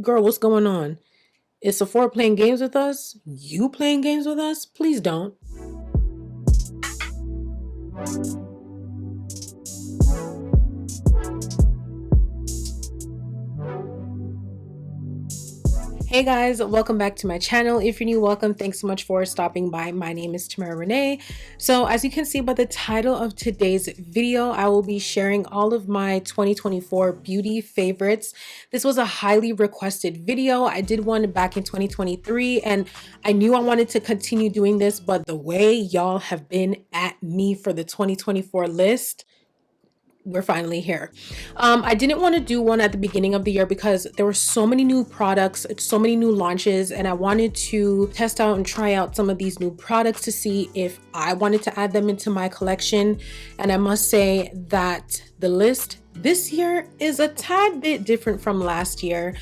Girl, what's going on? Is Sephora playing games with us? You playing games with us? Please don't. Hey guys, welcome back to my channel. If you're new, welcome. Thanks so much for stopping by. My name is Tamara Renaye. So as you can see by the title of today's video, I will be sharing all of my 2024 beauty favorites. This was a highly requested video. I did one back in 2023 and I knew I wanted to continue doing this, but the way y'all have been at me for the 2024 list, we're finally here. I didn't want to do one at the beginning of the year because there were so many new products, so many new launches, and I wanted to test out and try out some of these new products to see if I wanted to add them into my collection. And I must say that the list this year is a tad bit different from last year.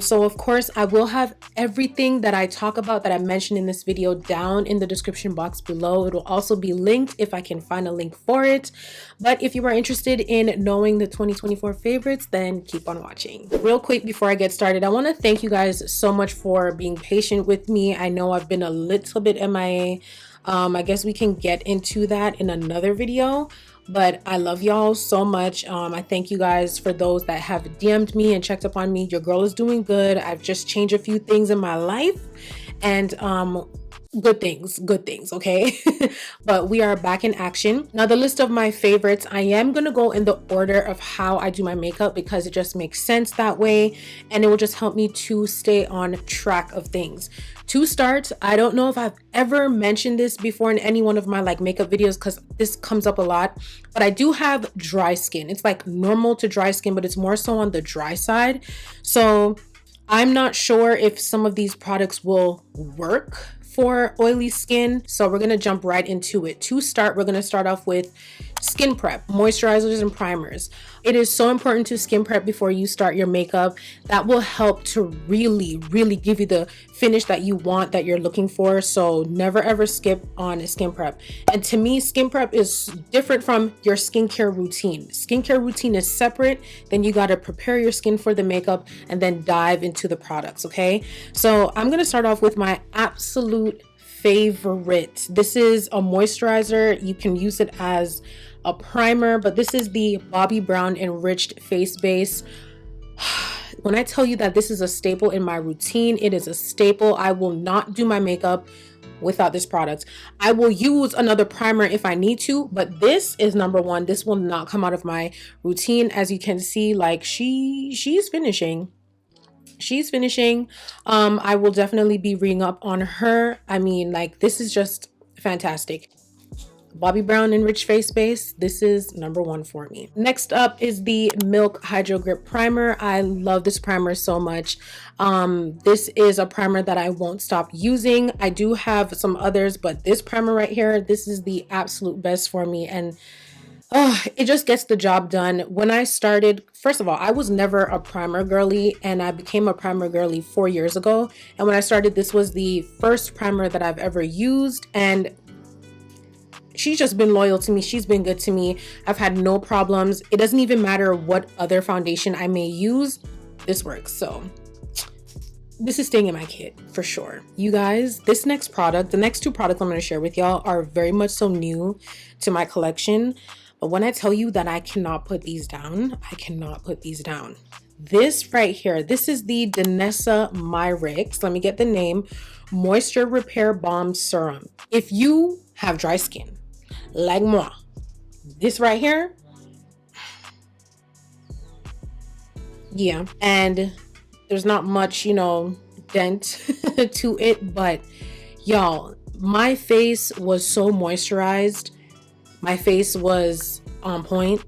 So of course I will have everything that I talk about that I mentioned in this video down in the description box below. It will also be linked if I can find a link for it. But if you are interested in knowing the 2024 favorites, then keep on watching. Real quick before I get started, I want to thank you guys so much for being patient with me. I know I've been a little bit MIA. I guess we can get into that in another video. But I love y'all so much. I thank you guys for those that have DM'd me and checked up on me. Your girl is doing good. I've just changed a few things in my life and good things, okay? But we are back in action. Now the list of my favorites, I am gonna go in the order of how I do my makeup because it just makes sense that way and it will just help me to stay on track of things. To start, I don't know if I've ever mentioned this before in any one of my makeup videos because this comes up a lot, but I do have dry skin. It's like normal to dry skin, but it's more so on the dry side. So I'm not sure if some of these products will work for oily skin, so we're gonna jump right into it. To start, we're gonna start off with skin prep, moisturizers and primers. It is so important to skin prep before you start your makeup. That will help to really give you the finish that you want, that you're looking for. So never ever skip on skin prep. And to me, skin prep is different from your skincare routine. Skincare routine is separate, then you gotta prepare your skin for the makeup and then dive into the products, okay? So I'm gonna start off with my absolute favorite. This is a moisturizer. You can use it as a primer, but this is the Bobbi Brown Enriched Face Base. When I tell you that this is a staple in my routine, it is a staple. I will not do my makeup without this product. I will use another primer if I need to, but this is number one. This will not come out of my routine. As you can see, like she's finishing. She's finishing. I will definitely be reading up on her. I mean, like, this is just fantastic. Bobbi Brown Enriched Face Base. This is number one for me. Next up is the Milk Hydro Grip Primer. I love this primer so much. This is a primer that I won't stop using. I do have some others, but this primer right here, this is the absolute best for me. And it just gets the job done. When I started, first of all, I was never a primer girly and I became a primer girly 4 years ago. And when I started, this was the first primer that I've ever used. And she's just been loyal to me. She's been good to me. I've had no problems. It doesn't even matter what other foundation I may use. This works. So this is staying in my kit for sure. You guys, this next product, the next two products I'm going to share with y'all are very much so new to my collection. But when I tell you that I cannot put these down, I cannot put these down. This right here, this is the Danessa Myrix. Let me get the name. Moisture Repair Balm Serum. If you have dry skin, like moi, this right here, yeah, and there's not much, dent to it, but y'all, my face was so moisturized. My face was on point.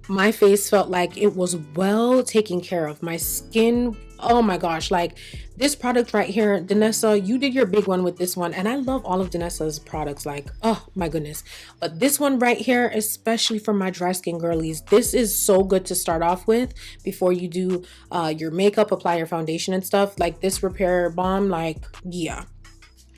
My face felt like it was well taken care of. My skin, oh my gosh, like this product right here, Danessa, you did your big one with this one. And I love all of Danessa's products, like, oh my goodness. But this one right here, especially for my dry skin girlies, this is so good to start off with before you do your makeup, apply your foundation and stuff. Like this repair balm, like, yeah,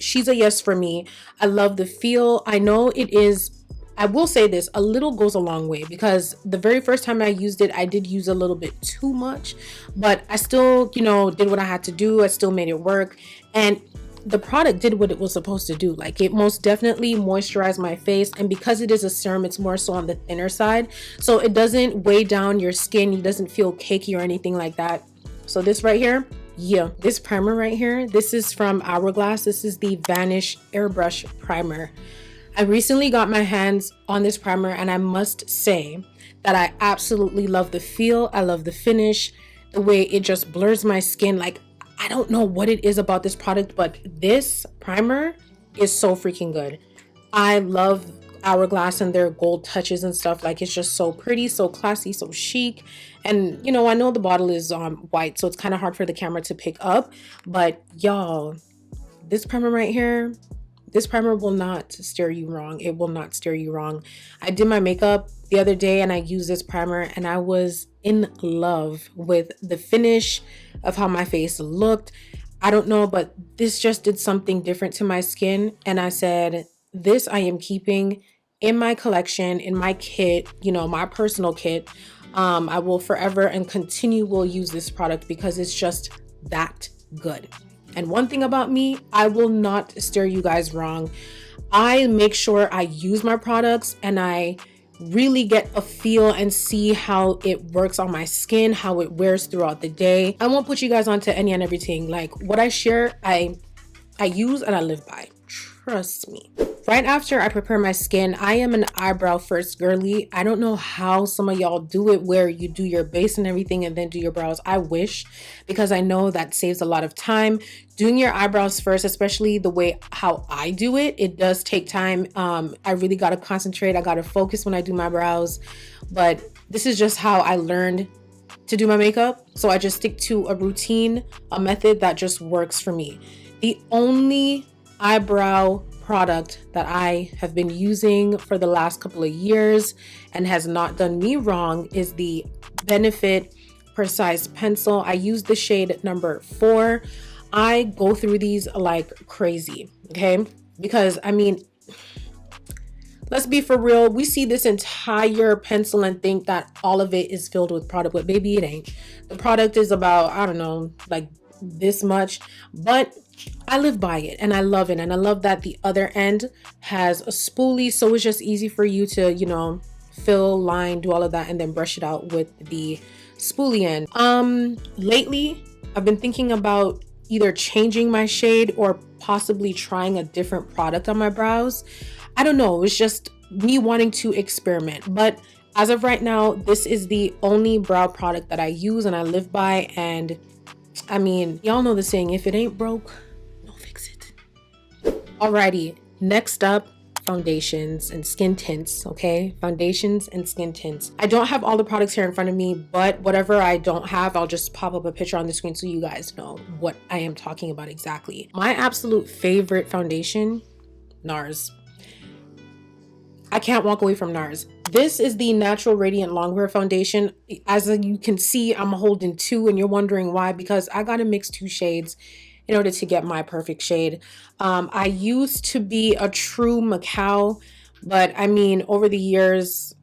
she's a yes for me. I love the feel. I know it is I will say this, a little goes a long way, because the very first time I used it, I did use a little bit too much, but I still, you know, did what I had to do. I still made it work. And the product did what it was supposed to do. Like, it most definitely moisturized my face, and because it is a serum, it's more so on the thinner side, so it doesn't weigh down your skin. It doesn't feel cakey or anything like that. So this right here, yeah, this primer right here, this is from Hourglass. This is the Vanish Airbrush Primer. I recently got my hands on this primer, and I must say that I absolutely love the feel. I love the finish, the way it just blurs my skin. Like, I don't know what it is about this product, but this primer is so freaking good. I love Hourglass and their gold touches and stuff. Like, it's just so pretty, so classy, so chic. And you know, I know the bottle is white, so it's kind of hard for the camera to pick up, but y'all, this primer right here, this primer will not steer you wrong. It will not steer you wrong. I did my makeup the other day and I used this primer, and I was in love with the finish of how my face looked. I don't know, but this just did something different to my skin, and I said, this I am keeping in my collection, in my kit, you know, my personal kit. I will forever and continue will use this product because it's just that good. And one thing about me, I will not steer you guys wrong. I make sure I use my products and I really get a feel and see how it works on my skin, how it wears throughout the day. I won't put you guys onto any and everything. Like, what I share, I use and I live by. Trust me. Right after I prepare my skin, I am an eyebrow first girly. I don't know how some of y'all do it, where you do your base and everything and then do your brows. I wish, because I know that saves a lot of time. Doing your eyebrows first, especially the way how I do it, it does take time. I really got to concentrate. I got to focus when I do my brows, but this is just how I learned to do my makeup. So I just stick to a routine, a method that just works for me. The only eyebrow product that I have been using for the last couple of years and has not done me wrong is the Benefit Precise Pencil. I use the shade number 4. I go through these like crazy, okay? Because I mean, let's be for real. We see this entire pencil and think that all of it is filled with product, but baby, it ain't. The product is about, I don't know, like this much, but I live by it and I love it. And I love that the other end has a spoolie, so it's just easy for you to, you know, fill, line, do all of that, and then brush it out with the spoolie end. Lately, I've been thinking about either changing my shade or possibly trying a different product on my brows. I don't know, it's just me wanting to experiment. But as of right now, this is the only brow product that I use and I live by. And I mean, y'all know the saying, if it ain't broke, don't fix it. Alrighty, next up, foundations and skin tints, okay? Foundations and skin tints. I don't have all the products here in front of me, but whatever I don't have, I'll just pop up a picture on the screen so you guys know what I am talking about exactly. My absolute favorite foundation, NARS. I can't walk away from NARS. This is the Natural Radiant Longwear Foundation. As you can see, I'm holding 2 and you're wondering why, because I gotta mix 2 shades in order to get my perfect shade. I used to be a true Macau, but I mean, over the years,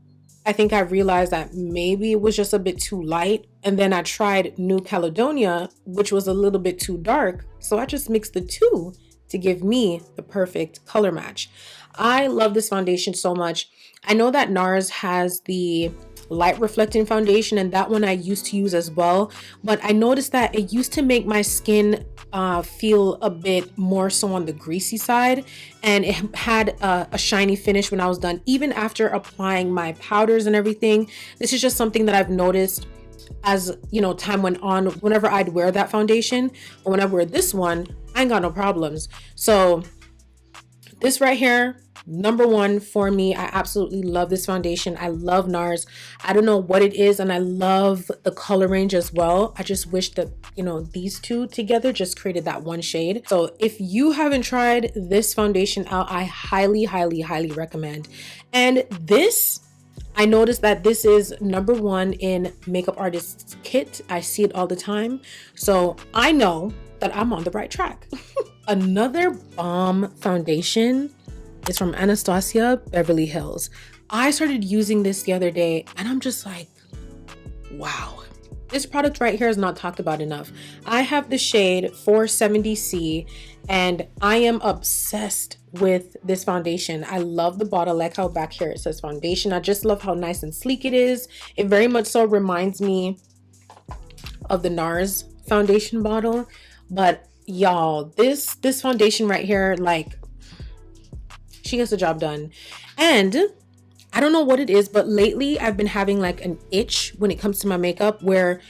I think I realized that maybe it was just a bit too light. And then I tried New Caledonia, which was a little bit too dark. So I just mixed the 2 to give me the perfect color match. I love this foundation so much. I know that NARS has the light reflecting foundation, and that one I used to use as well, but I noticed that it used to make my skin feel a bit more so on the greasy side, and it had a shiny finish when I was done, even after applying my powders and everything. This is just something that I've noticed as, you know, time went on whenever I'd wear that foundation. But when I wear this one, I ain't got no problems. So this right here, number 1 for me. I absolutely love this foundation. I love NARS. I don't know what it is, and I love the color range as well. I just wish that, you know, these 2 together just created that one shade. So if you haven't tried this foundation out, I highly, highly, highly recommend. And this, I noticed that this is number 1 in makeup artists kit. I see it all the time, so I know that I'm on the right track. Another bomb foundation It's from Anastasia Beverly Hills. I started using this the other day and I'm just like, wow. This product right here is not talked about enough. I have the shade 470C and I am obsessed with this foundation. I love the bottle. Like how back here it says foundation. I just love how nice and sleek it is. It very much so reminds me of the NARS foundation bottle. But y'all, this foundation right here, like, she gets the job done. And I don't know what it is, but lately I've been having like an itch when it comes to my makeup where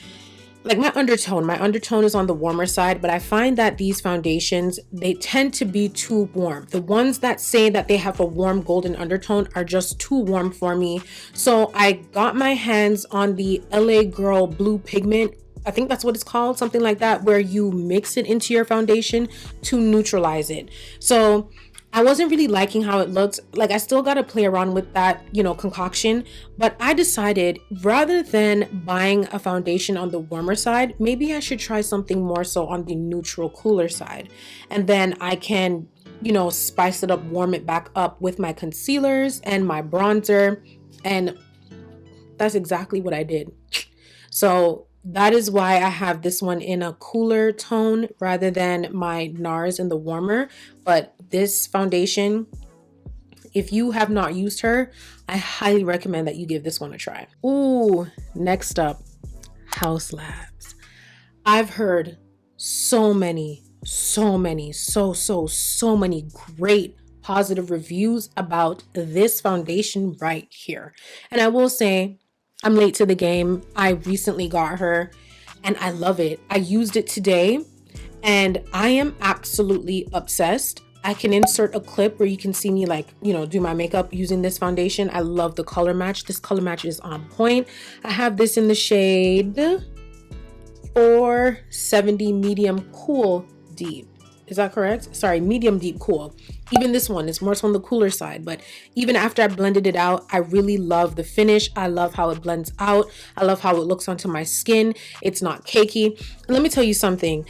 like my undertone is on the warmer side, but I find that these foundations, they tend to be too warm. The ones that say that they have a warm golden undertone are just too warm for me. So I got my hands on the LA Girl Blue Pigment. I think that's what it's called, something like that, where you mix it into your foundation to neutralize it. So I wasn't really liking how it looked. Like, I still got to play around with that, you know, concoction. But I decided rather than buying a foundation on the warmer side, maybe I should try something more so on the neutral, cooler side. And then I can, you know, spice it up, warm it back up with my concealers and my bronzer. And that's exactly what I did. So that is why I have this one in a cooler tone rather than my NARS in the warmer. But this foundation, if you have not used her, I highly recommend that you give this one a try. Ooh, next up, Haus Labs. I've heard so many great positive reviews about this foundation right here. And I will say, I'm late to the game. I recently got her and I love it. I used it today and I am absolutely obsessed. I can insert a clip where you can see me, like, you know, do my makeup using this foundation. I love the color match. This color match is on point. I have this in the shade 470 medium cool deep. Is that correct? Sorry, medium deep cool. Even this one is more so on the cooler side, but even after I blended it out, I really love the finish. I love how it blends out. I love how it looks onto my skin. It's not cakey. Let me tell you something.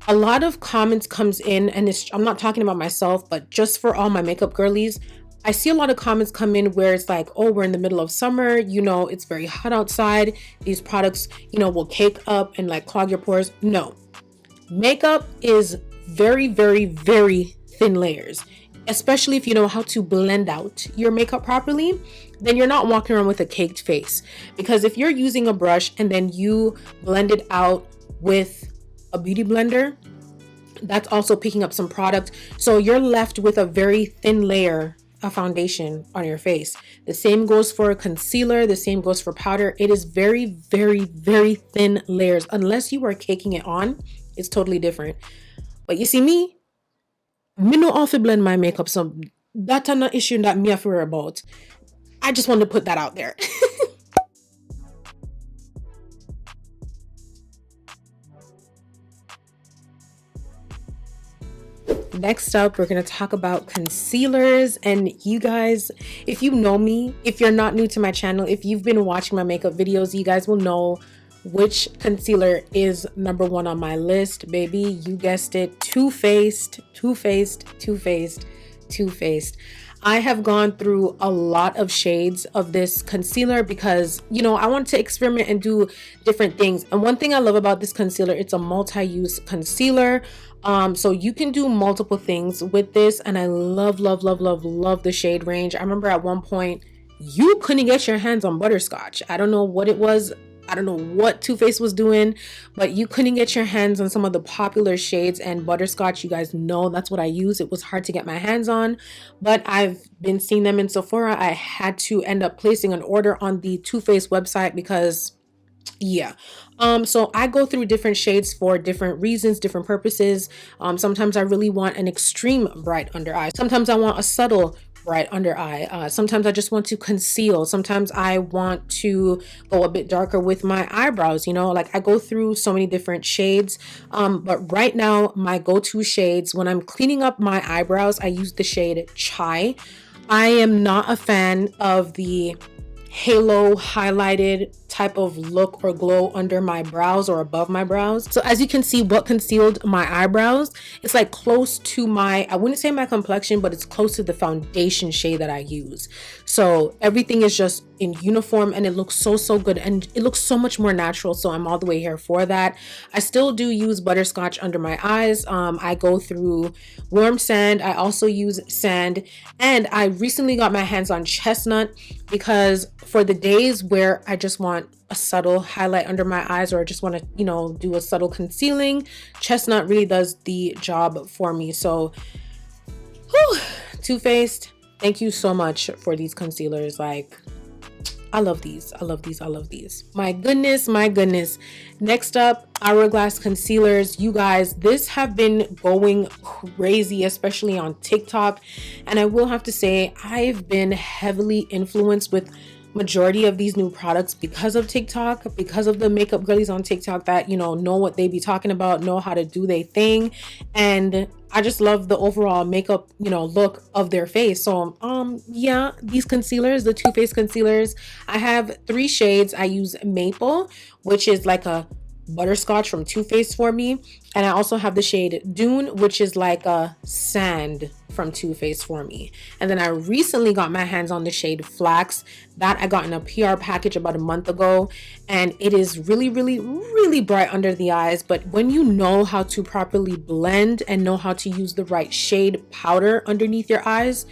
A lot of comments comes in, and I'm not talking about myself, but just for all my makeup girlies, I see a lot of comments come in where it's like, oh, we're in the middle of summer, you know, it's very hot outside. These products, you know, will cake up and like clog your pores. No, makeup is very thin layers, especially if you know how to blend out your makeup properly. Then you're not walking around with a caked face, because if you're using a brush and then you blend it out with a beauty blender, that's also picking up some product, so you're left with a very thin layer of foundation on your face. The same goes for concealer, the same goes for powder. It is very thin layers. Unless you are caking it on, it's totally different. But you see me know how to blend my makeup, so that's an issue that me have to worry about. I just want to put that out there. Next up, we're going to talk about concealers. And you guys, if you know me, if you're not new to my channel, if you've been watching my makeup videos, you guys will know which concealer is number one on my list, baby. You guessed it. Too Faced. I have gone through a lot of shades of this concealer because, you know, I want to experiment and do different things. And one thing I love about this concealer, it's a multi-use concealer. So you can do multiple things with this, and I love the shade range. I remember at one point you couldn't get your hands on butterscotch. I don't know what it was. I don't know what Too Faced was doing, but you couldn't get your hands on some of the popular shades, and butterscotch, you guys know that's what I use. It was hard to get my hands on, but I've been seeing them in Sephora. I had to end up placing an order on the Too Faced website because yeah. So I go through different shades for different reasons, different purposes. Sometimes I really want an extreme bright under eye. Sometimes I want a subtle bright under eye. Sometimes I just want to conceal. Sometimes I want to go a bit darker with my eyebrows, you know, like I go through so many different shades. But right now my go-to shades when I'm cleaning up my eyebrows, I use the shade Chai. I am not a fan of the halo highlighted type of look or glow under my brows or above my brows. So as you can see, what concealed my eyebrows, it's like close to my, I wouldn't say my complexion, but it's close to the foundation shade that I use. So everything is just in uniform and it looks so good, and it looks so much more natural. So I'm all the way here for that. I still do use butterscotch under my eyes. I go through warm sand. I also use sand, and I recently got my hands on chestnut because for the days where I just want a subtle highlight under my eyes, or I just want to, you know, do a subtle concealing, chestnut really does the job for me. So whew, Too Faced, thank you so much for these concealers. Like, I love these. I love these. I love these. My goodness, my goodness. Next up, Hourglass concealers. You guys, this have been going crazy, especially on TikTok. And I will have to say, I've been heavily influenced with majority of these new products because of TikTok, because of the makeup girlies on TikTok that, you know what they be talking about, know how to do their thing. And I just love the overall makeup, look of their face. So yeah, these concealers, the Too Faced concealers, I have 3 shades. I use Maple, which is like a butterscotch from Too Faced for me, and I also have the shade Dune, which is like a sand from Too Faced for me. And then I recently got my hands on the shade Flax that I got in a PR package about a month ago, and it is really bright under the eyes. But when you know how to properly blend and know how to use the right shade powder underneath your eyes,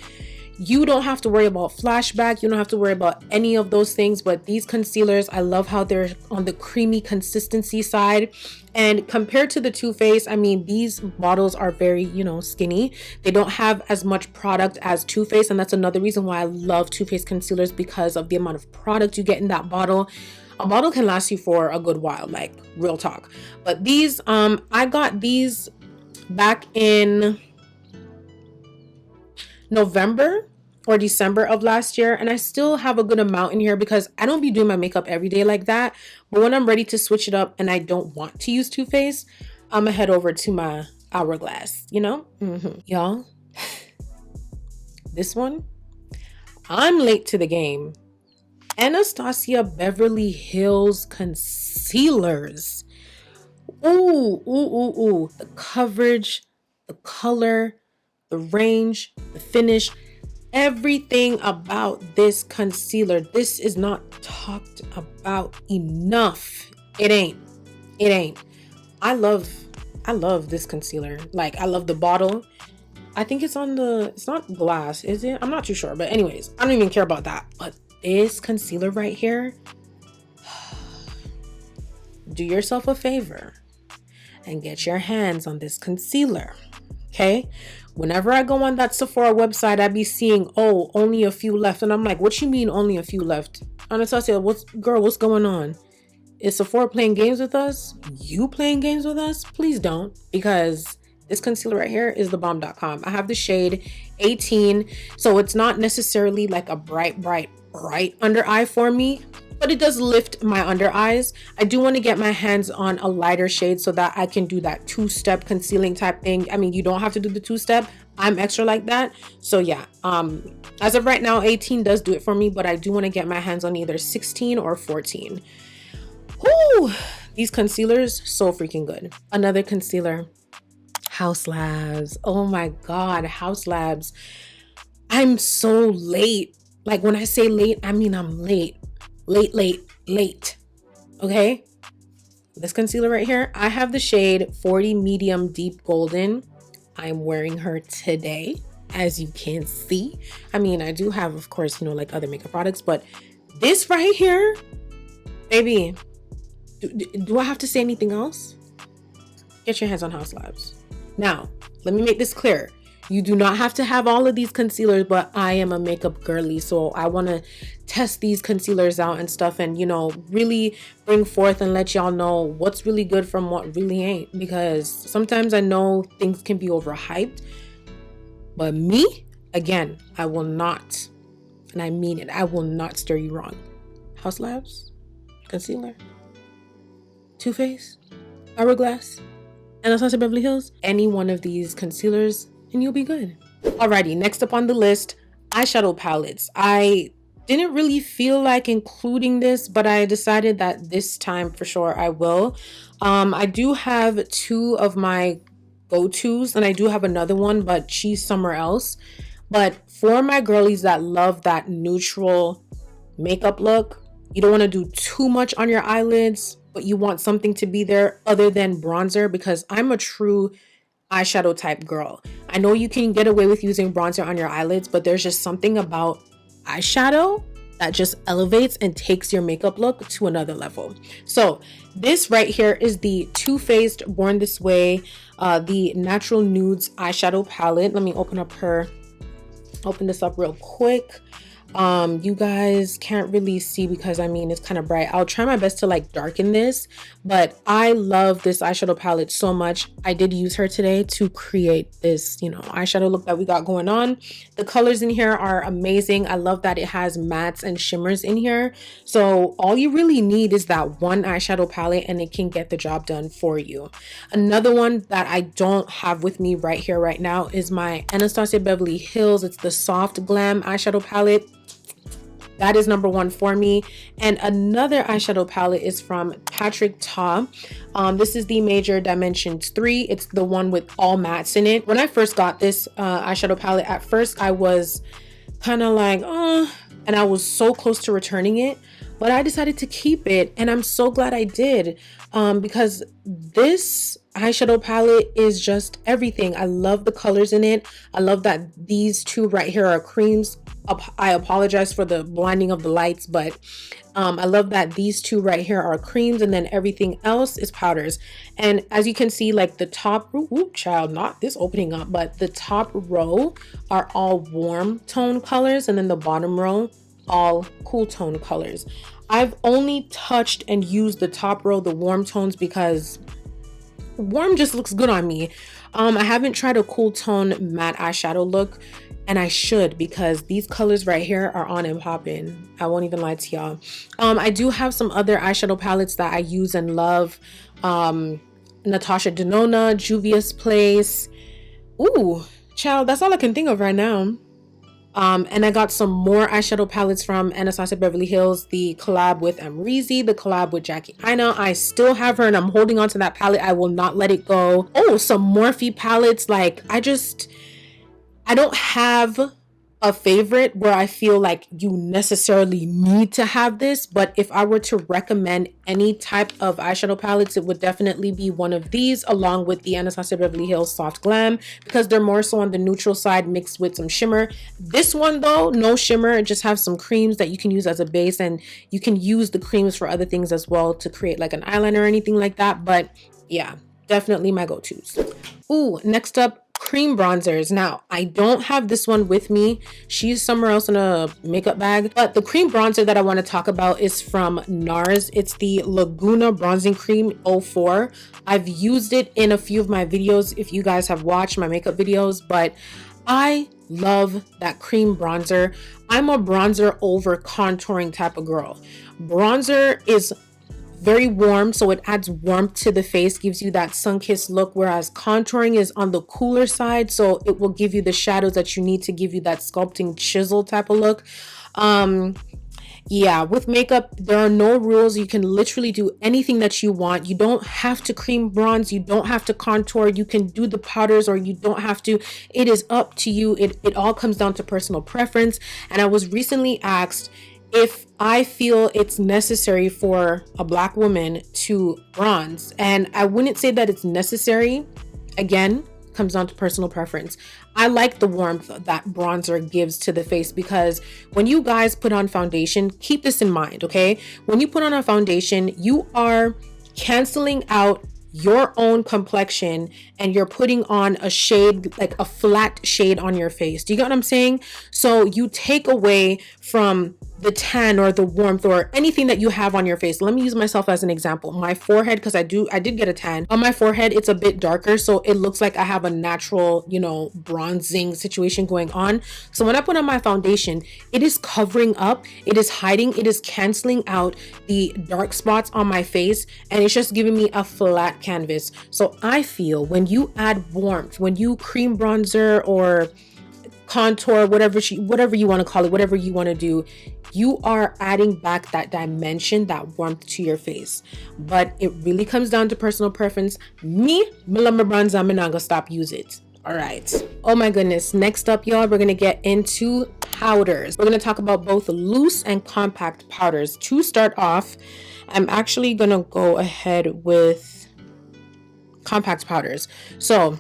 you don't have to worry about flashback. You don't have to worry about any of those things. But these concealers, I love how they're on the creamy consistency side. And compared to the Too Faced, I mean, these bottles are very, skinny. They don't have as much product as Too Faced. And that's another reason why I love Too Faced concealers, because of the amount of product you get in that bottle. A bottle can last you for a good while, like real talk. But these, I got these back in November or December of last year, and I still have a good amount in here because I don't be doing my makeup every day like that. But when I'm ready to switch it up and I don't want to use Too Faced, I'm gonna head over to my Hourglass, Y'all, this one, I'm late to the game. Anastasia Beverly Hills concealers. Ooh. The coverage, the color, the range, the finish, everything about this concealer. This is not talked about enough. It ain't. I love this concealer. Like, I love the bottle. I think it's not glass, is it? I'm not too sure. But anyways, I don't even care about that. But this concealer right here, do yourself a favor and get your hands on this concealer. Okay? Whenever I go on that Sephora website, I be seeing, only a few left. And I'm like, what you mean only a few left? Anastasia, what's going on? Is Sephora playing games with us? You playing games with us? Please don't, because this concealer right here is thebomb.com. I have the shade 18. So it's not necessarily like a bright under eye for me, but it does lift my under eyes. I do want to get my hands on a lighter shade so that I can do that 2-step concealing type thing. I mean, you don't have to do the 2-step. I'm extra like that. So yeah, as of right now, 18 does do it for me, but I do want to get my hands on either 16 or 14. Whoo! These concealers, so freaking good. Another concealer, Haus Labs. Oh my God, Haus Labs. I'm so late. Like, when I say late, I mean I'm late. Late. Okay? This concealer right here, I have the shade 40 Medium Deep Golden. I'm wearing her today, as you can see. I mean, I do have, of course, like other makeup products, but this right here, baby, do I have to say anything else? Get your hands on Haus Labs. Now, let me make this clear. You do not have to have all of these concealers, but I am a makeup girly, so I want to test these concealers out and stuff, and really bring forth and let y'all know what's really good from what really ain't, because sometimes I know things can be overhyped, but me, again, I will not, and I mean it, I will not steer you wrong. Haus Labs concealer, Too Faced, Hourglass, Anastasia Beverly Hills, any one of these concealers, and you'll be good. Alrighty, next up on the list, eyeshadow palettes. I didn't really feel like including this, but I decided that this time for sure I will. I do have two of my go-tos, and I do have another one, but she's somewhere else. But for my girlies that love that neutral makeup look, you don't want to do too much on your eyelids, but you want something to be there other than bronzer, because I'm a true eyeshadow type girl. I know you can get away with using bronzer on your eyelids, but there's just something about eyeshadow that just elevates and takes your makeup look to another level. So this right here is the Too Faced Born This Way, the Natural Nudes eyeshadow palette. Let me open this up real quick. You guys can't really see because I mean it's kind of bright. I'll try my best to like darken this, but I love this eyeshadow palette so much. I did use her today to create this, you know, eyeshadow look that we got going on. The colors in here are amazing. I love that it has mattes and shimmers in here. So all you really need is that one eyeshadow palette and it can get the job done for you. Another one that I don't have with me right here right now is my Anastasia Beverly Hills. It's the Soft Glam eyeshadow palette. That is number one for me. And another eyeshadow palette is from Patrick Ta. This is the Major Dimensions 3. It's the one with all mattes in it. When I first got this eyeshadow palette, at first I was kind of like, and I was so close to returning it, but I decided to keep it, and I'm so glad I did, because this eyeshadow palette is just everything. I love the colors in it. I love that these two right here are creams. I apologize for the blinding of the lights, but I love that these two right here are creams, and then everything else is powders. And as you can see, like the top, child, not this opening up, but the top row are all warm tone colors, and then the bottom row all cool tone colors. I've only touched and used the top row, the warm tones, because warm just looks good on me. I haven't tried a cool tone matte eyeshadow look, and I should, because these colors right here are on and popping. I won't even lie to y'all. I do have some other eyeshadow palettes that I use and love. Natasha Denona, Juvia's Place. Ooh, child, that's all I can think of right now. And I got some more eyeshadow palettes from Anastasia Beverly Hills, the collab with Amrezy, the collab with Jackie Aina. I still have her and I'm holding on to that palette. I will not let it go. Oh, some Morphe palettes. Like, I don't have a favorite where I feel like you necessarily need to have this, but if I were to recommend any type of eyeshadow palettes, it would definitely be one of these, along with the Anastasia Beverly Hills Soft Glam, because they're more so on the neutral side mixed with some shimmer. This one though, no shimmer, just have some creams that you can use as a base, and you can use the creams for other things as well to create like an eyeliner or anything like that. But yeah, definitely my go-tos. Ooh, next up, cream bronzers. Now, I don't have this one with me. She's somewhere else in a makeup bag, but the cream bronzer that I want to talk about is from NARS. It's the Laguna Bronzing Cream 04. I've used it in a few of my videos if you guys have watched my makeup videos, but I love that cream bronzer. I'm a bronzer over contouring type of girl. Bronzer is very warm, so it adds warmth to the face, gives you that sun-kissed look, whereas contouring is on the cooler side, so it will give you the shadows that you need to give you that sculpting chisel type of look. Yeah, with makeup, there are no rules. You can literally do anything that you want. You don't have to cream bronze. You don't have to contour. You can do the powders, or you don't have to. It is up to you. It all comes down to personal preference. And I was recently asked if I feel it's necessary for a Black woman to bronze, and I wouldn't say that it's necessary. Again, comes down to personal preference. I like the warmth that bronzer gives to the face, because when you guys put on foundation, keep this in mind, okay? When you put on a foundation, you are canceling out your own complexion and you're putting on a shade, like a flat shade on your face. Do you get what I'm saying? So you take away from the tan or the warmth or anything that you have on your face. Let me use myself as an example. My forehead, because I did get a tan on my forehead, it's a bit darker, so it looks like I have a natural, you know, bronzing situation going on. So when I put on my foundation, it is covering up, it is hiding, it is canceling out the dark spots on my face, and it's just giving me a flat canvas. So I feel when you add warmth, when you cream bronzer or contour, whatever you want to call it, whatever you want to do, you are adding back that dimension, that warmth to your face. But it really comes down to personal preference. Me love my bronzer, I'm not gonna stop use it. All right. Oh my goodness. Next up, y'all, we're gonna get into powders. We're gonna talk about both loose and compact powders. To start off, I'm actually gonna go ahead with compact powders. So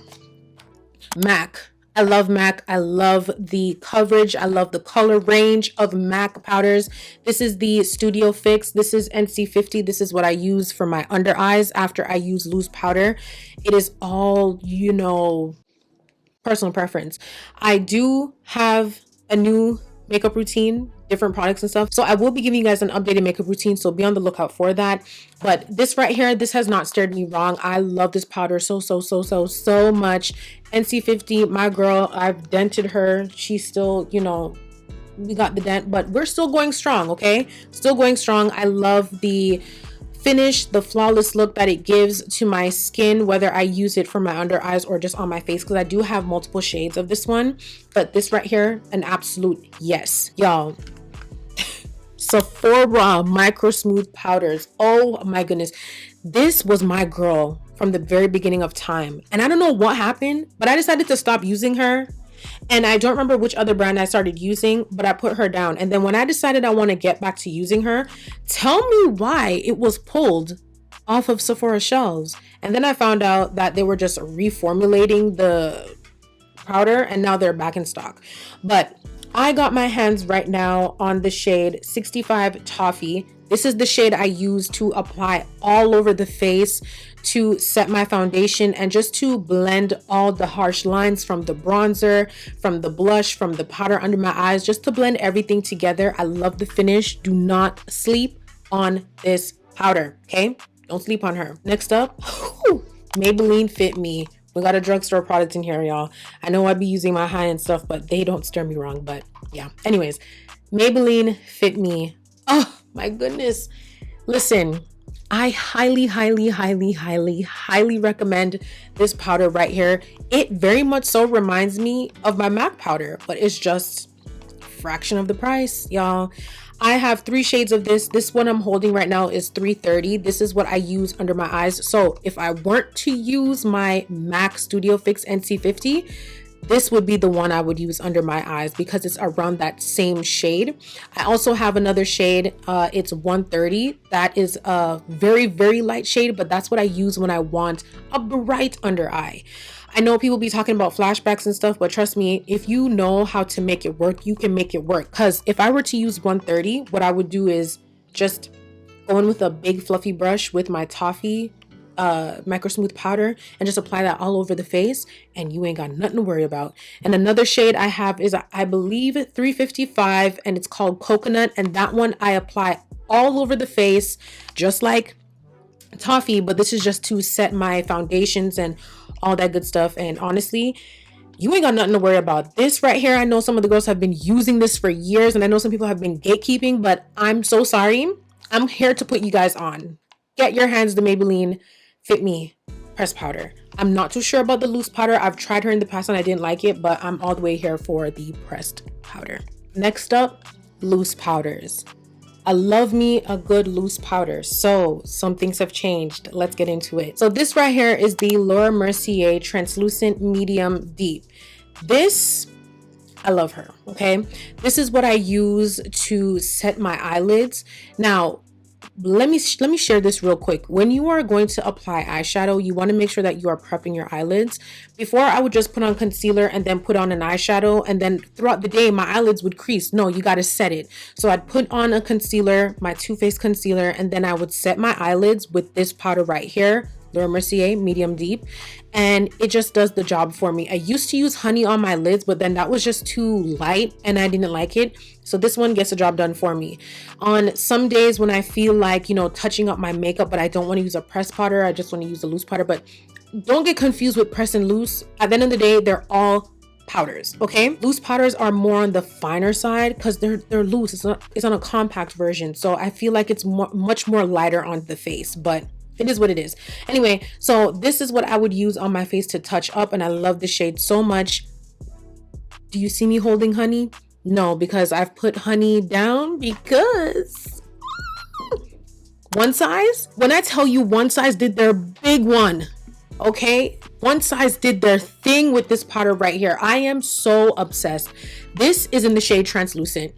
MAC. I love MAC. I love the coverage. I love the color range of MAC powders. This is the Studio Fix. This is NC50. This is what I use for my under eyes after I use loose powder. It is all, you know, personal preference. I do have a new makeup routine, different products and stuff, so I will be giving you guys an updated makeup routine, so be on the lookout for that. But this right here, this has not steered me wrong. I love this powder so much. NC50, my girl, I've dented her. She's still, you know, we got the dent, but we're still going strong. Okay, still going strong. I love the finish, the flawless look that it gives to my skin, whether I use it for my under eyes or just on my face, because I do have multiple shades of this one. But this right here, an absolute yes, y'all. Sephora Micro Smooth Powders. Oh my goodness, this was my girl from the very beginning of time, and I don't know what happened, but I decided to stop using her. And I don't remember which other brand I started using, but I put her down. And then when I decided I want to get back to using her, tell me why it was pulled off of Sephora shelves. And then I found out that they were just reformulating the powder, and now they're back in stock. But I got my hands right now on the shade 65 Toffee. This is the shade I use to apply all over the face, to set my foundation, and just to blend all the harsh lines from the bronzer, from the blush, from the powder under my eyes, just to blend everything together. I love the finish. Do not sleep on this powder, okay? Don't sleep on her. Next up, Maybelline Fit Me. We got a drugstore product in here, y'all. I know I'd be using my high-end stuff, but they don't steer me wrong. But yeah, anyways, Maybelline Fit Me. Oh my goodness. Listen, I highly recommend this powder right here. It very much so reminds me of my MAC powder, but it's just a fraction of the price, y'all. I have 3 shades of this. This one I'm holding right now is 330. This is what I use under my eyes. So if I weren't to use my MAC Studio Fix NC50, this would be the one I would use under my eyes because it's around that same shade. I also have another shade. It's 130. That is a very light shade, but that's what I use when I want a bright under eye. I know people be talking about flashbacks and stuff, but trust me, if you know how to make it work, you can make it work. Because if I were to use 130, what I would do is just go in with a big fluffy brush with my Toffee micro smooth powder and just apply that all over the face, and you ain't got nothing to worry about. And another shade I have is, I believe, 355, and it's called Coconut, and that one I apply all over the face just like Toffee, but this is just to set my foundations and all that good stuff. And honestly, you ain't got nothing to worry about. This right here, I know some of the girls have been using this for years, and I know some people have been gatekeeping, but I'm so sorry. I'm here to put you guys on. Get your hands the Maybelline Fit Me Pressed Powder. I'm not too sure about the loose powder. I've tried her in the past and I didn't like it, but I'm all the way here for the pressed powder. Next up, loose powders. I love me a good loose powder. So some things have changed. Let's get into it. So this right here is the Laura Mercier Translucent Medium Deep. This, I love her, okay? This is what I use to set my eyelids. Now, let me share this real quick. When you are going to apply eyeshadow, you want to make sure that you are prepping your eyelids. Before, I would just put on concealer and then put on an eyeshadow, and then throughout the day my eyelids would crease. No, you got to set it. So I'd put on a concealer, my Too Faced concealer, and then I would set my eyelids with this powder right here, Laura Mercier Medium Deep, and it just does the job for me. I used to use honey on my lids, but then that was just too light and I didn't like it. So this one gets the job done for me. On some days when I feel like, you know, touching up my makeup, but I don't want to use a pressed powder, I just want to use a loose powder. But don't get confused with press and loose. At the end of the day, they're all powders, okay? Loose powders are more on the finer side because they're loose. It's on a compact version. So I feel like it's much more lighter on the face, but it is what it is. Anyway, so this is what I would use on my face to touch up, and I love the shade so much. Do you see me holding honey? No, because I've put honey down because one size. When I tell you one size did their big one, okay? One size did their thing with this powder right here. I am so obsessed. This is in the shade Translucent,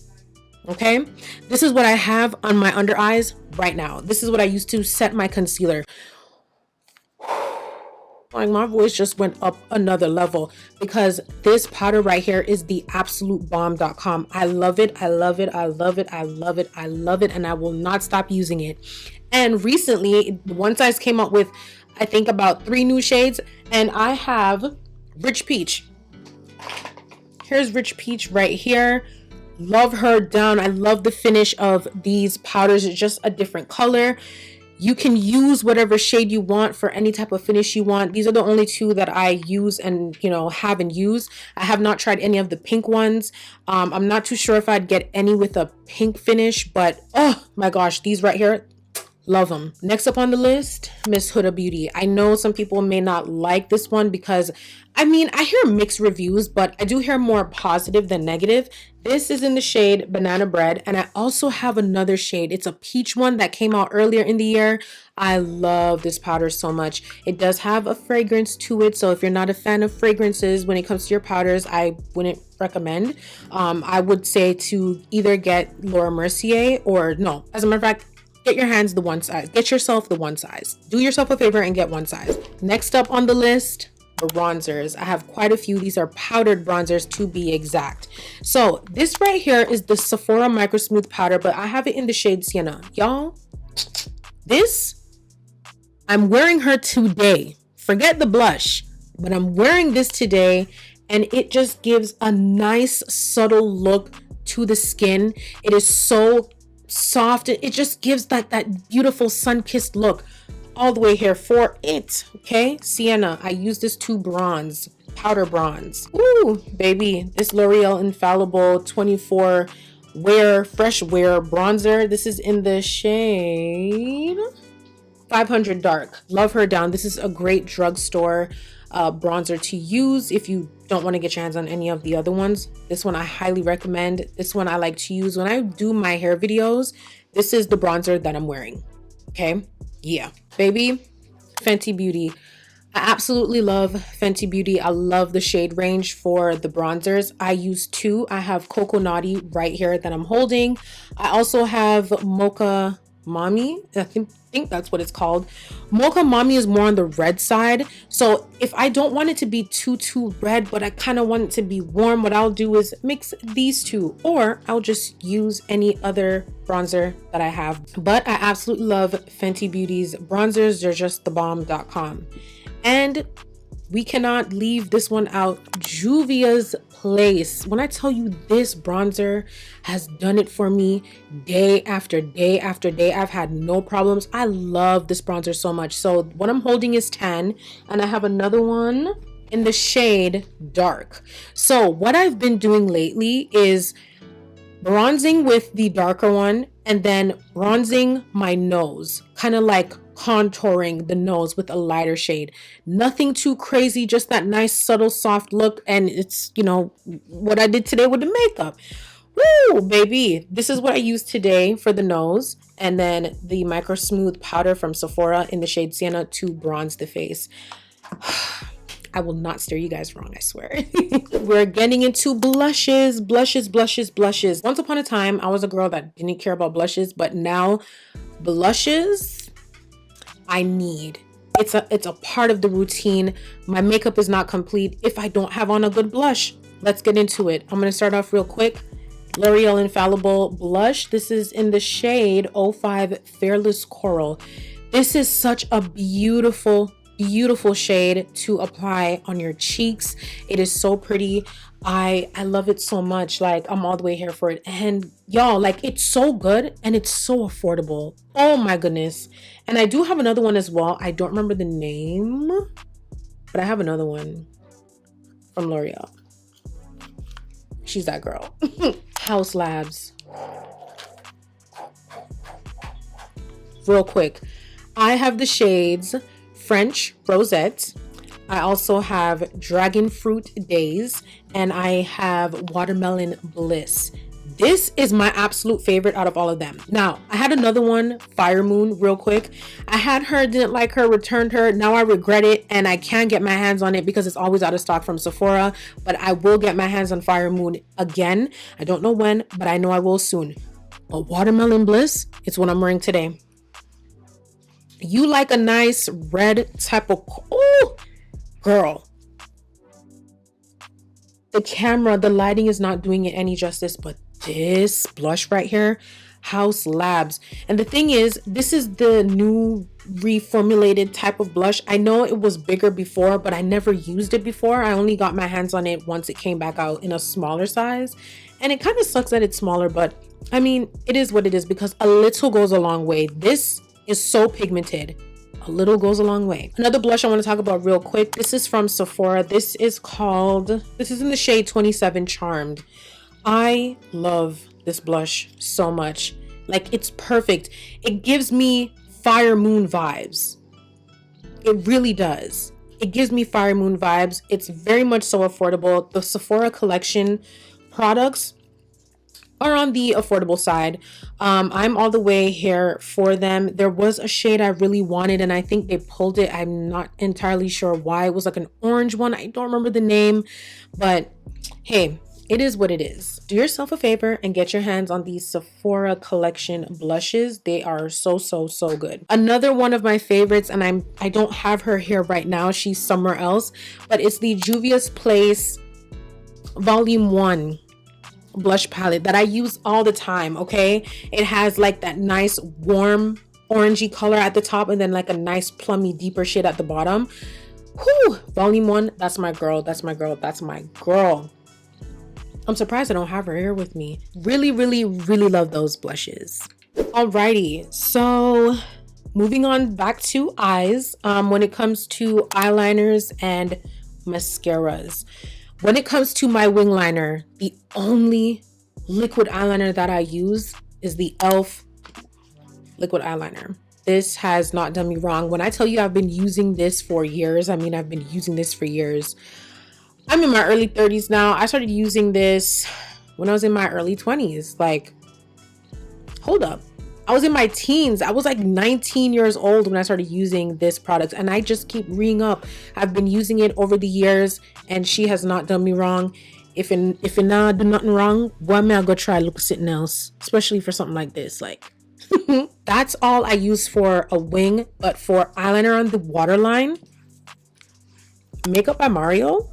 okay? This is what I have on my under eyes right now. This is what I use to set my concealer. Like, my voice just went up another level because this powder right here is the absolute bomb.com. I love it. I love it. I love it. I love it. I love it. And I will not stop using it. And recently, One Size came out with, I think, about 3 new shades. And I have Rich Peach. Here's Rich Peach right here. Love her down. I love the finish of these powders. It's just a different color. You can use whatever shade you want for any type of finish you want. These are the only 2 that I use and, you know, haven't used. I have not tried any of the pink ones. I'm not too sure if I'd get any with a pink finish, but oh my gosh, these right here, love them. Next up on the list, Miss Huda Beauty. I know some people may not like this one because, I mean, I hear mixed reviews, but I do hear more positive than negative. This is in the shade Banana Bread, and I also have another shade. It's a peach one that came out earlier in the year. I love this powder so much. It does have a fragrance to it, so if you're not a fan of fragrances when it comes to your powders, I wouldn't recommend. I would say to either get Laura Mercier or no. As a matter of fact, get your hands the one size. Get yourself the one size. Do yourself a favor and get one size. Next up on the list, bronzers. I have quite a few. These are powdered bronzers to be exact. So this right here is the Sephora Micro Smooth powder, but I have it in the shade Sienna. Y'all, this, I'm wearing her today. Forget the blush, but I'm wearing this today, and it just gives a nice subtle look to the skin. It is so soft. It just gives that beautiful sun-kissed look all the way here for it. Okay, Sienna. I use this to bronze, powder bronze. Ooh, baby, this L'Oreal Infallible 24 Wear Fresh Wear bronzer. This is in the shade 500 Dark. Love her down. This is a great drugstore bronzer to use if you don't want to get your hands on any of the other ones. This one I highly recommend. This one I like to use when I do my hair videos. This is the bronzer that I'm wearing. Okay, yeah, baby, Fenty Beauty. I absolutely love Fenty Beauty. I love the shade range for the bronzers. I use 2. I have Coco Naughty right here that I'm holding. I also have Mocha Mommy. I think that's what it's called. Mocha Mommy is more on the red side. So if I don't want it to be too red, but I kind of want it to be warm, what I'll do is mix these 2, or I'll just use any other bronzer that I have. But I absolutely love Fenty Beauty's bronzers. They're just the bomb.com. And we cannot leave this one out, Juvia's Place. When I tell you this bronzer has done it for me day after day after day, I've had no problems. I love this bronzer so much. So what I'm holding is 10, and I have another one in the shade Dark. So what I've been doing lately is bronzing with the darker one and then bronzing my nose, kind of like contouring the nose with a lighter shade. Nothing too crazy, just that nice subtle soft look. And it's, you know, what I did today with the makeup. Woo, baby. This is what I used today for the nose, and then the Micro Smooth powder from Sephora in the shade Sienna to bronze the face. I will not steer you guys wrong, I swear. We're getting into blushes. Once upon a time, I was a girl that didn't care about blushes, but now blushes I need. It's a part of the routine. My makeup is not complete if I don't have on a good blush. Let's get into it. I'm going to start off real quick. L'Oreal Infallible blush. This is in the shade 05 Fearless Coral. This is such a beautiful shade to apply on your cheeks. It is so pretty. I love it so much. Like, I'm all the way here for it. And y'all, like, it's so good and it's so affordable. Oh my goodness. And I do have another one as well. I don't remember the name, but I have another one from L'Oreal. She's that girl. House Labs. Real quick, I have the shades French Rosette. I also have Dragon Fruit Days, and I have Watermelon Bliss. This is my absolute favorite out of all of them. Now, I had another one, Fire Moon, real quick. I had her, didn't like her, returned her. Now I regret it, and I can't get my hands on it because it's always out of stock from Sephora. But I will get my hands on Fire Moon again. I don't know when, but I know I will soon. But Watermelon Bliss, it's what I'm wearing today. You like a nice red type of... Oh, girl. The camera, the lighting is not doing it any justice, but this blush right here, House Labs. And the thing is, this is the new reformulated type of blush. I know it was bigger before, but I never used it before. I only got my hands on it once it came back out in a smaller size. And it kind of sucks that it's smaller, but I mean, it is what it is because a little goes a long way. This is so pigmented. A little goes a long way. Another blush I want to talk about real quick. This is from Sephora. This is in the shade 27 Charmed. I love this blush so much. Like, it's perfect. It gives me Fire Moon vibes. It really does. It gives me Fire Moon vibes. It's very much so affordable. The Sephora collection products are on the affordable side. I'm all the way here for them. There was a shade I really wanted and I think they pulled it. I'm not entirely sure why. It was like an orange one. I don't remember the name, but hey, it is what it is. Do yourself a favor and get your hands on these Sephora collection blushes. They are so good. Another one of my favorites, and I don't have her here right now. She's somewhere else, but it's the Juvia's Place Volume 1 blush palette that I use all the time. Okay, it has like that nice warm orangey color at the top and then like a nice plummy deeper shade at the bottom. Whew, Volume 1, that's my girl. That's my girl. That's my girl. I'm surprised I don't have her here with me. Really love those blushes. Alrighty, so moving on back to eyes. When it comes to eyeliners and mascaras. When it comes to my wing liner, the only liquid eyeliner that I use is the e.l.f. liquid eyeliner. This has not done me wrong. When I tell you I've been using this for years, I mean I've been using this for years. I'm in my early 30s now. I started using this when I was in my early 20s. Like, hold up. I was in my teens. I was like 19 years old when I started using this product and I just keep re-up. I've been using it over the years and she has not done me wrong. If it not do nothing wrong, why may I go try look something else? Especially for something like this. Like, that's all I use for a wing. But for eyeliner on the waterline, Makeup by Mario.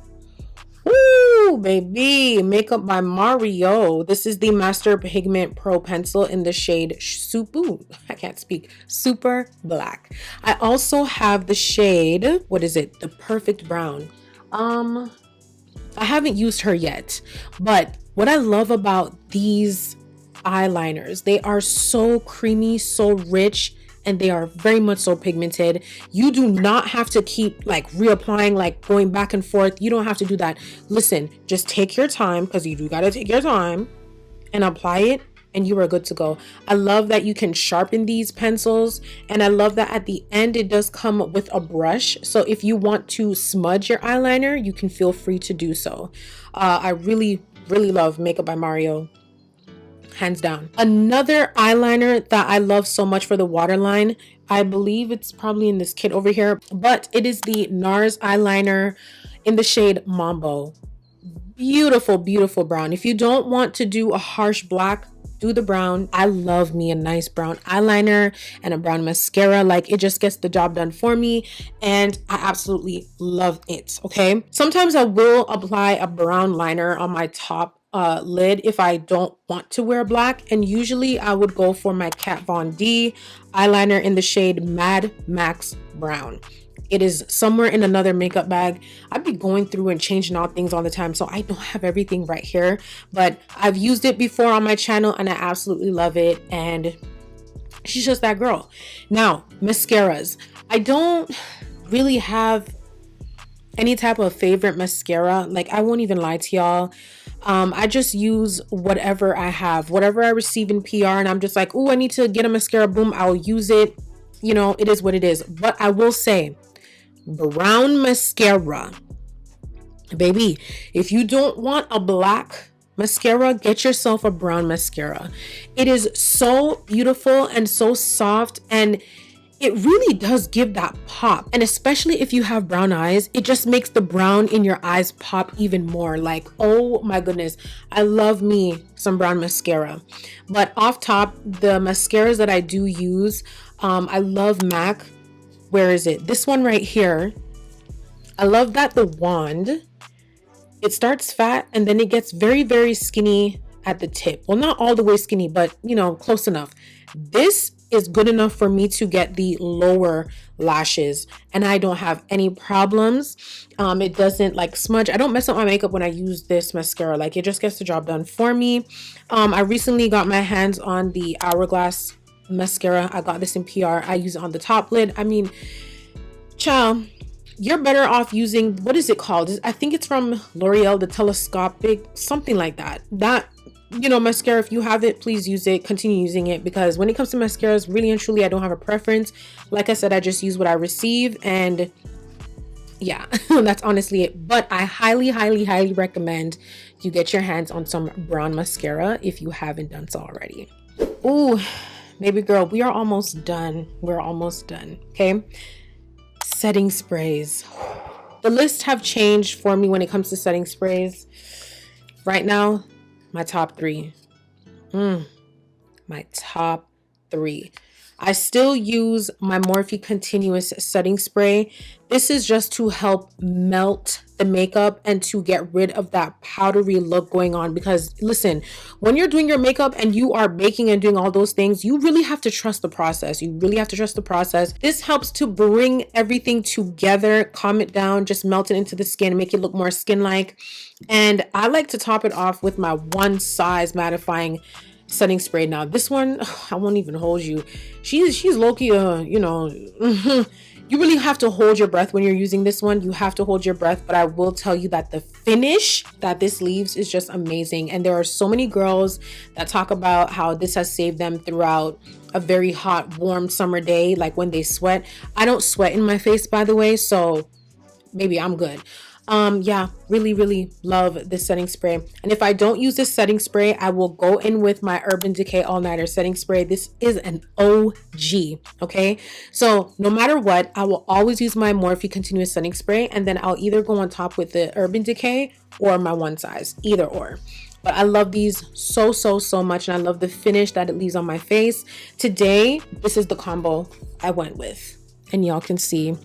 Ooh, baby, Makeup by Mario. This is the Master Pigment Pro Pencil in the shade Super Black. I also have the shade, what is it? The Perfect Brown. I haven't used her yet, but what I love about these eyeliners, they are so creamy, so rich, and they are very much so pigmented. You do not have to keep like reapplying, like going back and forth. You don't have to do that. Listen, just take your time, because you do gotta take your time and apply it and you are good to go. I love that you can sharpen these pencils, and I love that at the end it does come with a brush. So if you want to smudge your eyeliner, you can feel free to do so. I really love Makeup by Mario. Hands down. Another eyeliner that I love so much for the waterline, I believe it's probably in this kit over here, but it is the NARS eyeliner in the shade Mambo. Beautiful brown. If you don't want to do a harsh black, do the brown. I love me a nice brown eyeliner and a brown mascara. Like, it just gets the job done for me and I absolutely love it. Okay, sometimes I will apply a brown liner on my top lid if I don't want to wear black, and usually I would go for my Kat Von D eyeliner in the shade Mad Max Brown. It is somewhere in another makeup bag. I'd be going through and changing out things all the time, so I don't have everything right here, but I've used it before on my channel and I absolutely love it, and she's just that girl. Now, mascaras. I don't really have any type of favorite mascara. Like, I won't even lie to y'all. I just use whatever I have, whatever I receive in PR, and I'm just like, oh, I need to get a mascara, boom, I'll use it. You know, it is what it is. But I will say, brown mascara. Baby, if you don't want a black mascara, get yourself a brown mascara. It is so beautiful and so soft, and it really does give that pop. And especially if you have brown eyes, it just makes the brown in your eyes pop even more. Like, oh my goodness, I love me some brown mascara. But off top, the mascaras that I do use, I love MAC. Where is it? This one right here. I love that the wand, it starts fat and then it gets very, very skinny at the tip. Well, not all the way skinny, but you know, close enough. This is good enough for me to get the lower lashes, and I don't have any problems. It doesn't like smudge. I don't mess up my makeup when I use this mascara. Like, it just gets the job done for me. I recently got my hands on the Hourglass mascara. I got this in PR. I use it on the top lid. I mean, child, you're better off using, what is it called? I think it's from L'Oreal, the telescopic, something like that. That, you know, mascara, if you have it, please use it, continue using it, because when it comes to mascaras, really and truly, I don't have a preference. Like I said, I just use what I receive, and yeah, that's honestly it. But I highly, highly, highly recommend you get your hands on some brown mascara if you haven't done so already. Ooh, baby girl, we are almost done. We're almost done, okay? Setting sprays. The lists have changed for me when it comes to setting sprays. Right now, my top three. My top three. I still use my Morphe Continuous Setting Spray. This is just to help melt the makeup and to get rid of that powdery look going on. Because listen, when you're doing your makeup and you are baking and doing all those things, you really have to trust the process. You really have to trust the process. This helps to bring everything together, calm it down, just melt it into the skin, make it look more skin-like. And I like to top it off with my One Size mattifying setting spray. Now this one, I won't even hold you. She's low-key, you know, you really have to hold your breath when you're using this one. You have to hold your breath, but I will tell you that the finish that this leaves is just amazing. And there are so many girls that talk about how this has saved them throughout a very hot, warm summer day, like when they sweat. I don't sweat in my face, by the way, so maybe I'm good. Yeah, really love this setting spray. And if I don't use this setting spray, I will go in with my Urban Decay All Nighter setting spray. This is an OG, okay? So no matter what, I will always use my Morphe Continuous Setting Spray, and then I'll either go on top with the Urban Decay or my One Size, either or. But I love these so much, and I love the finish that it leaves on my face. Today, this is the combo I went with, and y'all can see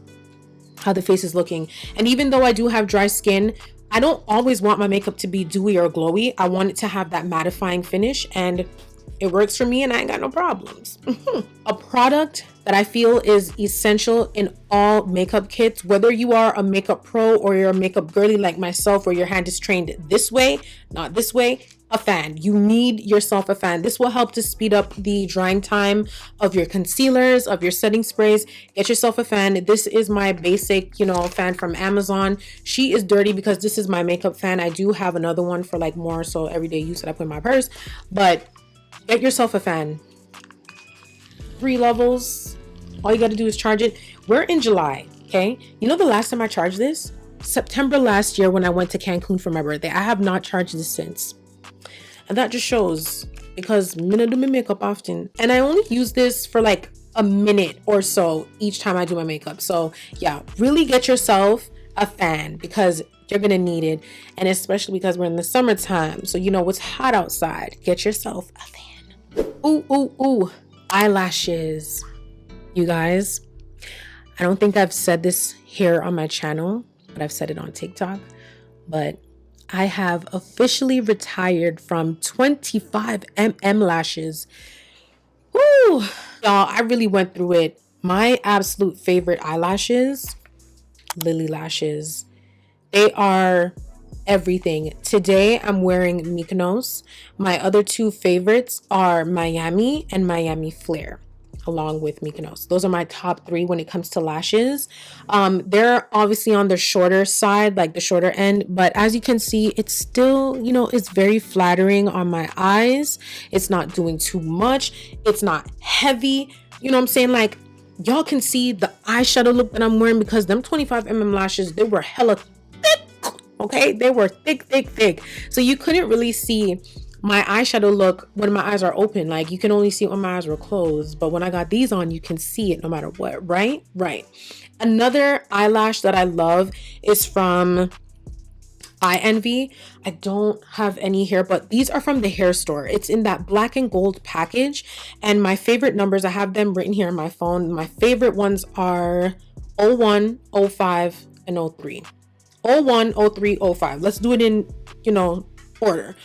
how the face is looking. And even though I do have dry skin, I don't always want my makeup to be dewy or glowy. I want it to have that mattifying finish, and it works for me, and I ain't got no problems. A product that I feel is essential in all makeup kits, whether you are a makeup pro or you're a makeup girly like myself, where your hand is trained this way, not this way, a fan. You need yourself a fan. This will help to speed up the drying time of your concealers, of your setting sprays. Get yourself a fan. This is my basic, you know, fan from Amazon. She is dirty because this is my makeup fan. I do have another one for like more so everyday use that I put in my purse, but get yourself a fan. 3 levels. All you got to do is charge it. We're in July, okay? You know the last time I charged this? September last year when I went to Cancun for my birthday. I have not charged this since. And that just shows, because I do my makeup often. And I only use this for like a minute or so each time I do my makeup. So yeah, really get yourself a fan, because you're gonna need it. And especially because we're in the summertime, so you know it's hot outside. Get yourself a fan. Ooh, eyelashes. You guys, I don't think I've said this here on my channel, but I've said it on TikTok. But I have officially retired from 25mm lashes. Woo! Y'all, I really went through it. My absolute favorite eyelashes, Lily Lashes. They are everything. Today, I'm wearing Mykonos. My other 2 favorites are Miami and Miami Flare, along with Mykonos. Those are my top 3 when it comes to lashes. They're obviously on the shorter side, like the shorter end, but as you can see, it's still, you know, it's very flattering on my eyes. It's not doing too much. It's not heavy. You know what I'm saying? Like, y'all can see the eyeshadow look that I'm wearing, because them 25mm lashes, they were hella thick. Okay, they were thick, thick, thick. So you couldn't really see my eyeshadow look when my eyes are open. Like, you can only see it when my eyes were closed, but when I got these on, you can see it no matter what. Right. Another eyelash that I love is from Eye Envy. I don't have any here, but these are from the hair store. It's in that black and gold package, and my favorite numbers, I have them written here on my phone. My favorite ones are 01, 05, and 03. 01, 03, 05. Let's do it in, order.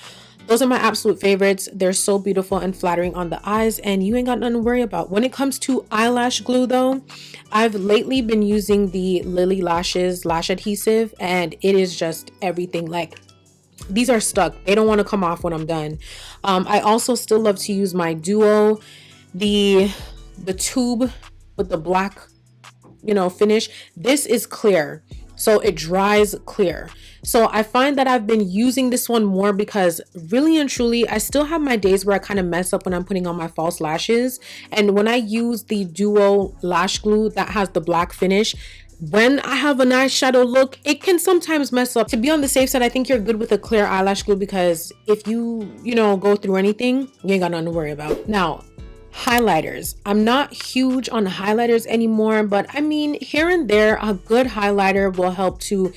Those are my absolute favorites. They're so beautiful and flattering on the eyes, and you ain't got nothing to worry about. When it comes to eyelash glue though, I've lately been using the Lily Lashes lash adhesive, and it is just everything. Like, these are stuck. They don't want to come off when I'm done. I also still love to use my Duo, the tube with the black, finish. This is clear, so it dries clear. So I find that I've been using this one more because really and truly, I still have my days where I kind of mess up when I'm putting on my false lashes. And when I use the Duo lash glue that has the black finish, when I have an eyeshadow look, it can sometimes mess up. To be on the safe side, I think you're good with a clear eyelash glue, because if you go through anything, you ain't got nothing to worry about. Now, highlighters. I'm not huge on highlighters anymore, but I mean, here and there, a good highlighter will help to,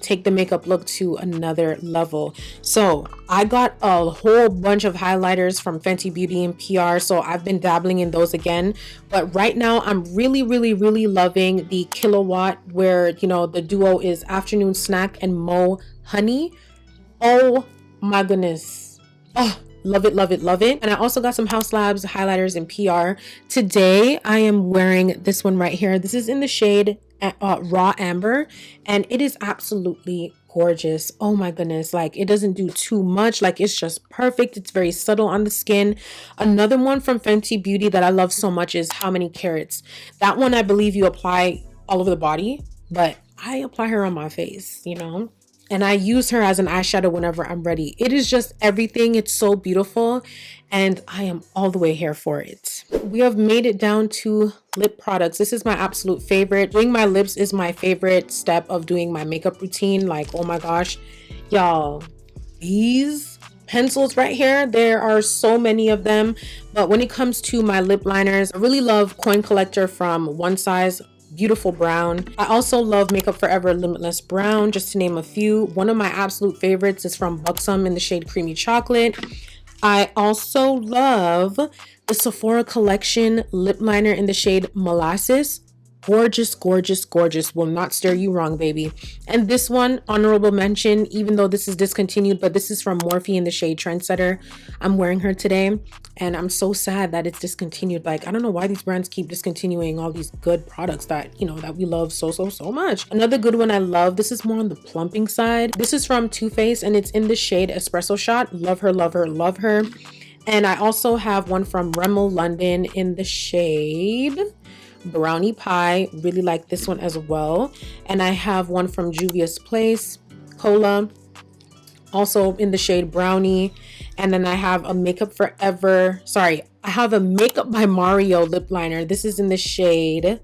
take the makeup look to another level. So I got a whole bunch of highlighters from Fenty Beauty and PR, so I've been dabbling in those again. But right now, I'm really, really, really loving the Kilowatt, where, the duo is Afternoon Snack and Mo Honey. Oh my goodness. Oh, love it, love it, love it. And I also got some House Labs highlighters in PR. Today, I am wearing this one right here. This is in the shade Raw Amber, and it is absolutely gorgeous. Oh my goodness. Like, it doesn't do too much. Like, it's just perfect. It's very subtle on the skin. Another one from Fenty Beauty that I love so much is How Many Carats. That one, I believe you apply all over the body, but I apply her on my face, and I use her as an eyeshadow whenever I'm ready. It is just everything. It's so beautiful, and I am all the way here for it. We have made it down to lip products. This is my absolute favorite. Doing my lips is my favorite step of doing my makeup routine. Like, oh my gosh, y'all, these pencils right here, there are so many of them. But when it comes to my lip liners, I really love Coin Collector from One Size. Beautiful brown. I also love Makeup Forever Limitless Brown, just to name a few. One of my absolute favorites is from Buxom in the shade Creamy Chocolate. I also love the Sephora Collection lip liner in the shade Molasses. Gorgeous, gorgeous, gorgeous. Will not steer you wrong, baby. And this one, honorable mention, even though this is discontinued, but this is from Morphe in the shade Trendsetter. I'm wearing her today, and I'm so sad that it's discontinued. Like, I don't know why these brands keep discontinuing all these good products that, that we love so much. Another good one I love, this is more on the plumping side. This is from Too Faced, and it's in the shade Espresso Shot. Love her, love her, love her. And I also have one from Rimmel London in the shade Brownie Pie. Really like this one as well. And I have one from Juvia's Place, Kola, also in the shade Brownie. And then I have a Makeup by Mario lip liner. This is in the shade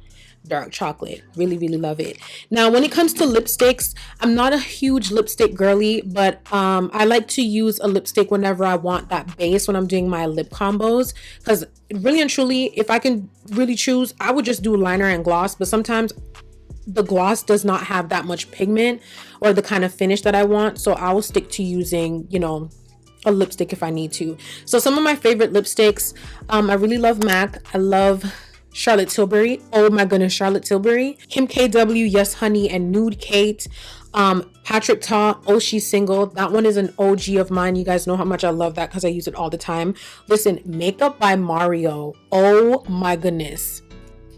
Dark Chocolate. Really, really love it. Now, when it comes to lipsticks, I'm not a huge lipstick girly, but I like to use a lipstick whenever I want that base when I'm doing my lip combos, because really and truly, if I can really choose, I would just do liner and gloss, but sometimes the gloss does not have that much pigment or the kind of finish that I want, so I will stick to using, a lipstick if I need to. So some of my favorite lipsticks, I really love MAC. I love Charlotte Tilbury. Oh my goodness, Charlotte Tilbury. Kim KW, Yes Honey, and Nude Kate. Patrick Ta, Oh She's Single. That one is an OG of mine. You guys know how much I love that because I use it all the time. Listen, Makeup by Mario. Oh my goodness.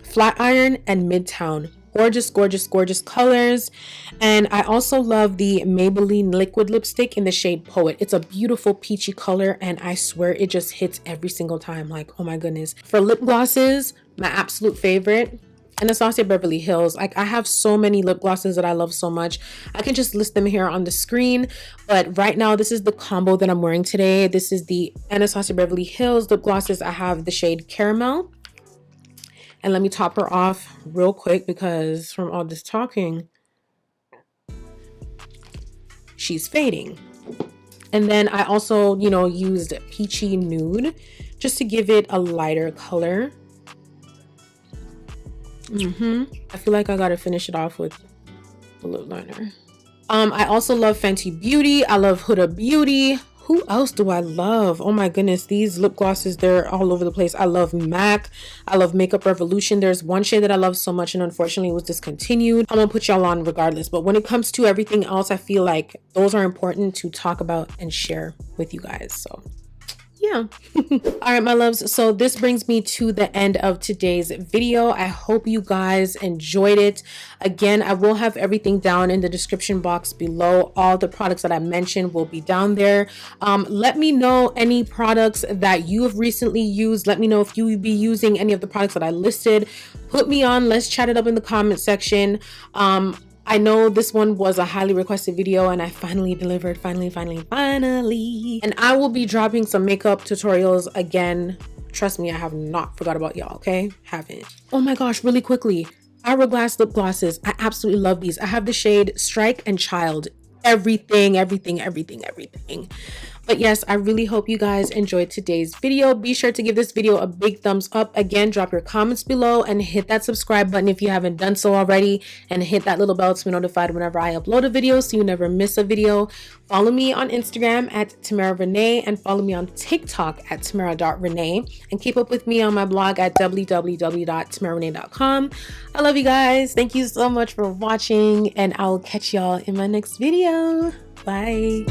Flatiron and Midtown. Gorgeous, gorgeous, gorgeous colors. And I also love the Maybelline liquid lipstick in the shade Poet. It's a beautiful peachy color, and I swear it just hits every single time. Like, oh my goodness. For lip glosses, my absolute favorite, Anastasia Beverly Hills. Like, I have so many lip glosses that I love so much. I can just list them here on the screen, but right now this is the combo that I'm wearing today. This is the Anastasia Beverly Hills lip glosses. I have the shade Caramel, And let me top her off real quick because from all this talking, she's fading. And then I also, you know, used Peachy Nude just to give it a lighter color. I feel like I gotta finish it off with the lip liner. I also love Fenty Beauty. I love Huda Beauty. Who else do I love? Oh my goodness, these lip glosses, they're all over the place. I love MAC. I love Makeup Revolution. There's one shade that I love so much and unfortunately was discontinued. I'm gonna put y'all on regardless. But when it comes to everything else, I feel like those are important to talk about and share with you guys. So yeah. All right, my loves, so this brings me to the end of today's video. I hope you guys enjoyed it. Again, I will have everything down in the description box below. All the products that I mentioned will be down there. Let me know any products that you have recently used. Let me know if you will be using any of the products that I listed. Put me on, let's chat it up in the comment section. I know this one was a highly requested video and I finally delivered, finally. And I will be dropping some makeup tutorials again. Trust me, I have not forgot about y'all, okay? Haven't. Oh my gosh, really quickly. Hourglass lip glosses. I absolutely love these. I have the shade Strike and Child. Everything. But yes, I really hope you guys enjoyed today's video. Be sure to give this video a big thumbs up. Again, drop your comments below and hit that subscribe button if you haven't done so already, and hit that little bell to be notified whenever I upload a video so you never miss a video. Follow me on Instagram at Tamara Renaye and follow me on TikTok at tamara.renaye, and keep up with me on my blog at www.tamararenaye.com. I love you guys. Thank you so much for watching and I will catch y'all in my next video. Bye.